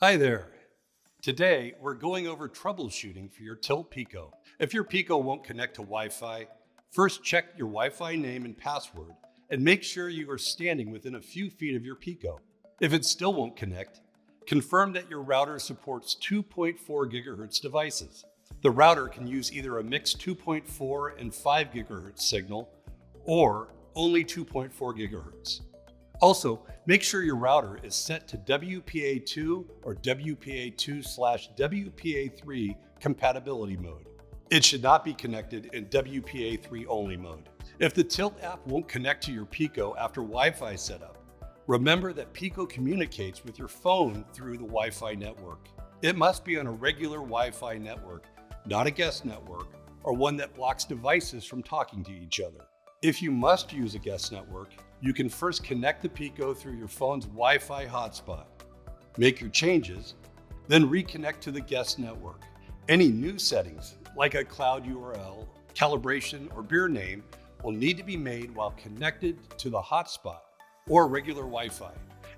Hi there. Today, we're going over troubleshooting for your Tilt Pico. If your Pico won't connect to Wi-Fi, first check your Wi-Fi name and password and make sure you are standing within a few feet of your Pico. If it still won't connect, confirm that your router supports 2.4 gigahertz devices. The router can use either a mixed 2.4 and 5 gigahertz signal or only 2.4 gigahertz. Also, make sure your router is set to WPA2 or WPA2/WPA3 compatibility mode. It should not be connected in WPA3 only mode. If the Tilt app won't connect to your Pico after Wi-Fi setup, remember that Pico communicates with your phone through the Wi-Fi network. It must be on a regular Wi-Fi network, not a guest network, or one that blocks devices from talking to each other. If you must use a guest network, you can first connect the Pico through your phone's Wi-Fi hotspot. Make your changes, then reconnect to the guest network. Any new settings, like a cloud URL, calibration, or beer name, will need to be made while connected to the hotspot or regular Wi-Fi.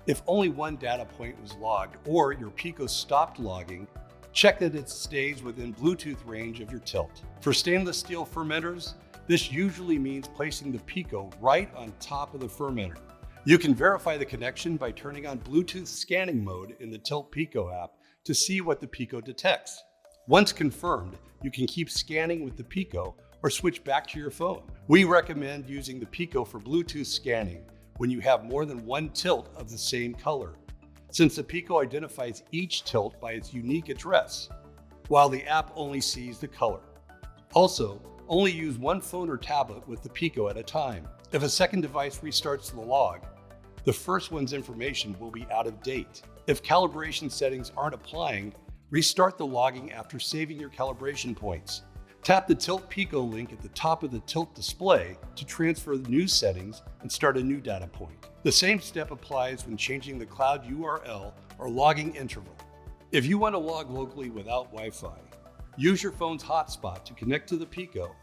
If only one data point was logged or your Pico stopped logging, check that it stays within Bluetooth range of your Tilt. For stainless steel fermenters, this usually means placing the Pico right on top of the fermenter. You can verify the connection by turning on Bluetooth scanning mode in the Tilt Pico app to see what the Pico detects. Once confirmed, you can keep scanning with the Pico or switch back to your phone. We recommend using the Pico for Bluetooth scanning when you have more than one Tilt of the same color, since the Pico identifies each Tilt by its unique address, while the app only sees the color. Also, only use one phone or tablet with the Pico at a time. If a second device restarts the log, the first one's information will be out of date. If calibration settings aren't applying, restart the logging after saving your calibration points. Tap the Tilt Pico link at the top of the Tilt display to transfer the new settings and start a new data point. The same step applies when changing the cloud URL or logging interval. If you want to log locally without Wi-Fi, use your phone's hotspot to connect to the Pico,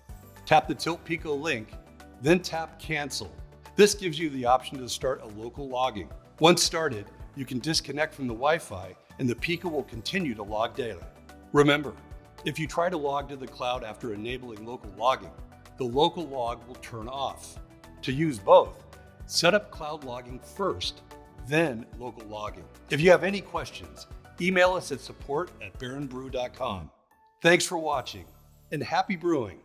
tap the Tilt Pico link, then tap Cancel. This gives you the option to start a local logging. Once started, you can disconnect from the Wi-Fi and the Pico will continue to log data. Remember, if you try to log to the cloud after enabling local logging, the local log will turn off. To use both, set up cloud logging first, then local logging. If you have any questions, email us at support@baronbrew.com. Thanks for watching and happy brewing.